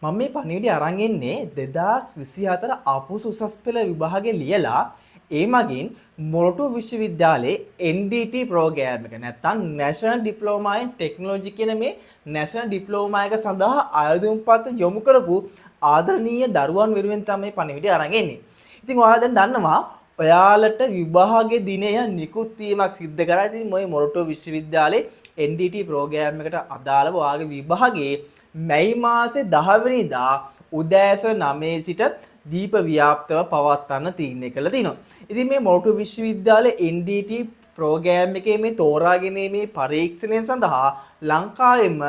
මම මේ පණිවිඩය අරන් එන්නේ 2024 අපුසු උසස් පෙළ විභාගේ ලියලා ඒ මගින් මොරටු විශ්වවිද්‍යාලයේ NDT ප්‍රෝග්‍රෑම් එක නැත්නම් National Diploma in Technology කියන මේ National Diploma එක සඳහා ආයුධම්පත් යොමු කරපු ආදරණීය දරුවන් වෙනුවෙන් තමයි පණිවිඩය අරන් එන්නේ. ඉතින් ඔයාලා දැන් දන්නවා ඔයාලට විභාගයේ දිනය නිකුත් වීමක් සිද්ධ කරා. ඉතින් මේ මොරටු විශ්වවිද්‍යාලයේ NDT ප්‍රෝග්‍රෑම් එකට අදාළව ඔයාගේ විභාගයේ මැයි මාසේ 10 වෙනිදා උදෑසන 9 සිට දීප ව්‍යාප්තව පවත්වන්න තීරණය කළා තිනවා. ඉතින් මේ මොරටු විශ්වවිද්‍යාලයේ NDT ප්‍රෝග්‍රෑම් එකේ මේ තෝරා ගැනීමේ පරීක්ෂණය සඳහා ලංකාවෙම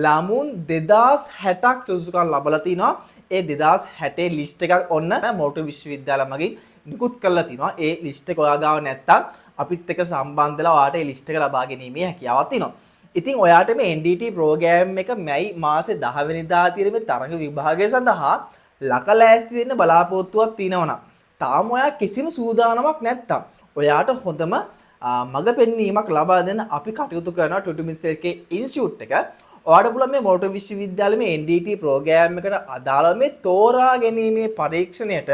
ළමුන් 2060ක් සුදුසුකම් ලැබලා තිනවා. ඒ 2060 ලිස්ට් එකක් ඔන්න මොරටු විශ්වවිද්‍යාලය මගින් නිකුත් කරලා තිනවා. ඒ ලිස්ට් එක ඔයා ගාව නැත්තම් අපිත් එක්ක සම්බන්ධ වෙලා ඔයාට ඒ ලිස්ට් එක ලබා ගැනීමේ හැකියාවක් තියෙනවා. ඉතින් ඔයාට මේ NDT ප්‍රෝග්‍රෑම් එක මැයි මාසේ 10 වෙනිදා තියෙන මේ තරඟ විභාගය සඳහා ලකලෑස්ති වෙන්න බලාපොරොත්තුවක් තියෙනවා නම් තාම ඔයා කිසිම සූදානමක් නැත්තම් ඔයාට හොඳම මඟ පෙන්වීමක් ලබා දෙන්න අපි කටයුතු කරනවා ටුටුමිස් LK ඉන්ස්ටිටියුට් එක. ඔයාට පුළුවන් මේ මොරටු විශ්වවිද්‍යාලයේ මේ NDT ප්‍රෝග්‍රෑම් එකට අදාළව මේ තෝරා ගැනීමේ පරීක්ෂණයට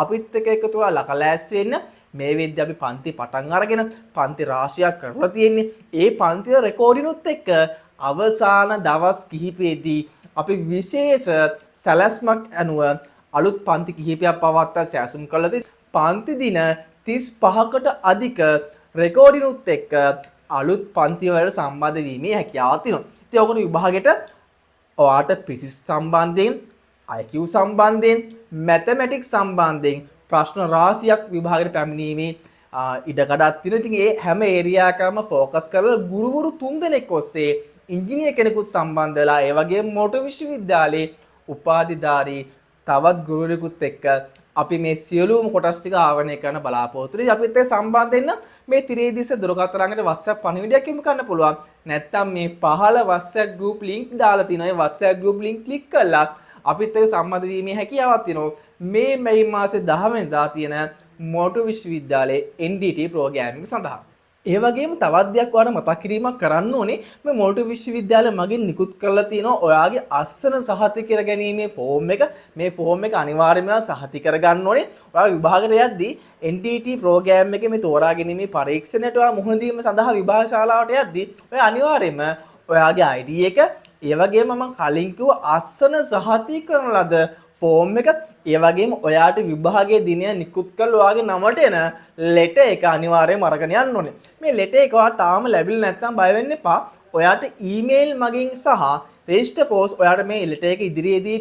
අපිත් එක්ක එකතු වෙලා ලකලෑස්ති වෙන්න. මේ වෙද්දී අපි පන්ති පටන් අරගෙන පන්ති රාශියක් කරලා තියෙන්නේ. ඒ පන්ති රෙකෝඩිනුත් එක්ක අවසාන දවස් කිහිපෙදී අපි විශේෂ සැලැස්මක් අනුව අලුත් පන්ති කිහිපයක් පවත්වා සැසුම් කළා. පන්ති දින 35කට අධික රෙකෝඩිනුත් එක්ක අලුත් පන්ති වලට සම්බන්ධ වීමේ හැකියාවක් තියෙනවා. ඉතින් ඔකට විභාගෙට ඔයාට ෆිසික්ස් සම්බන්ධයෙන්, IQ සම්බන්ධයෙන්, මැතමැටික්ස් සම්බන්ධයෙන් ප්‍රශ්න රාශියක් විභාගයට පැමිණීමේ ඉඩකඩක් තියෙනවා. ඉතින් ඒ හැම ඒරියා එකම ફોකස් කරලා ගුරුවරු 3 දෙනෙක් ඔස්සේ ඉංජිනේර කෙනෙකුත් සම්බන්ධ වෙලා ඒ වගේම මොරටු විශ්වවිද්‍යාලයේ උපාධිධාරී තවත් ගුරුවරයෙකුත් එක්ක අපි මේ සියලුම කොටස් ටික ආවරණය කරන්න බලාපොරොත්තු වෙනවා. අපිත් එක්ක සම්බන්ධ වෙන්න මේ තිරේදිස දුරකථන ළඟට WhatsApp පණිවිඩයක් යොමු කරන්න පුළුවන්. නැත්නම් මේ පහළ WhatsApp group link දාලා තිනවා. ඒ WhatsApp group link click කළා අපිත් එක්ක සම්බන්ධ වීමේ හැකියාවක් තියෙනවා. මේ මැයි මාසේ 10 වෙනිදා තියෙන මොරටු විශ්වවිද්‍යාලයේ NDT ප්‍රෝග්‍රෑම් එක සඳහා. ඒ වගේම තවත් දෙයක් ඔයාලට මතක් කිරීමක් කරන්න ඕනේ. මේ මොරටු විශ්වවිද්‍යාලය මගින් නිකුත් කරලා තියෙනවා ඔයාගේ අස්සන සහතික කර ගැනීමේ ෆෝම් එක. මේ ෆෝම් එක අනිවාර්යයෙන්ම සහතික කරගන්න ඕනේ. ඔයා විභාගයට යද්දී NDT ප්‍රෝග්‍රෑම් එකේ මේ තෝරා ගැනීමේ පරීක්ෂණයට ඔයා මුහුණ දීම සඳහා විභාග ශාලාවට යද්දී ඔයා අනිවාර්යයෙන්ම ඔයාගේ ID එක ඒ වගේම මම කලින් කිව්ව අස්සන සහතිකරන ලද ෆෝම් එක ඒ වගේම ඔයාට විභාගයේ දිනය නිකුත් කරලා ඔයාගේ නමට එන ලෙටර් එක අනිවාර්යයෙන්ම අරගෙන යන්න ඕනේ. මේ ලෙටර් එක ඔයාට තාම ලැබිලා නැත්නම් බය වෙන්න එපා. ඔයාට ඊමේල් මගින් සහ රෙජිස්ටර් පෝස්ට් ඔයාට මේ ලෙටර් එක ඉදිරියේදී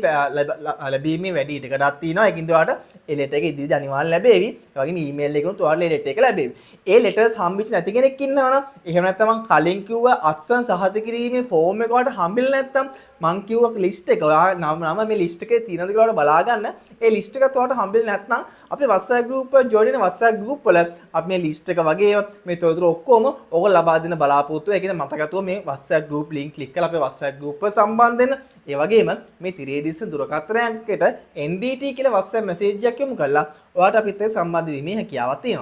ලැබීමේ වැඩි ඉඩකඩක් තියෙනවා. ඒකින්ද ඔයාට ඒ ලෙටර් එක ඉදිරියේදී අනිවාර්යයෙන් ලැබෙවි. ඒ වගේම ඊමේල් එකකිනුත් ඔයාට මේ ලෙටර් එක ලැබෙවි. ඒ ලෙටර්ස් හම්බෙච්ච නැති කෙනෙක් ඉන්නවා නම් එහෙම නැත්නම් මම කලින් කිව්ව අස්සන් සහතික කිරීමේ ෆෝම් එක ඔයාට හම්බෙලා නැත්නම් මං කිව්ව ලිස්ට් එක ඔයා නම මේ ලිස්ට් එකේ තියෙනද කියලා ඔයාලා බලා ගන්න. ඒ ලිස්ට් එකත් ඔයාලට හම්බෙන්නේ නැත්නම් අපේ WhatsApp group එක join වෙන WhatsApp group වල අපි මේ ලිස්ට් එක වගේ මේ තොරතුරු ඔක්කොම ඕගොල්ලෝ ලබා දෙන්න බලාපොරොත්තු වෙනවා. ඒකෙන් මතකතුව මේ WhatsApp group link click කරලා අපේ WhatsApp group එක සම්බන්ධ වෙන්න. ඒ වගේම මේ තිරේදිස්ස දුරකථනයකට NDT කියලා WhatsApp message එකක් යොමු කරලා ඔයාට අපිත් එක්ක සම්බන්ධ වීමේ හැකියාවක් තියෙනවා.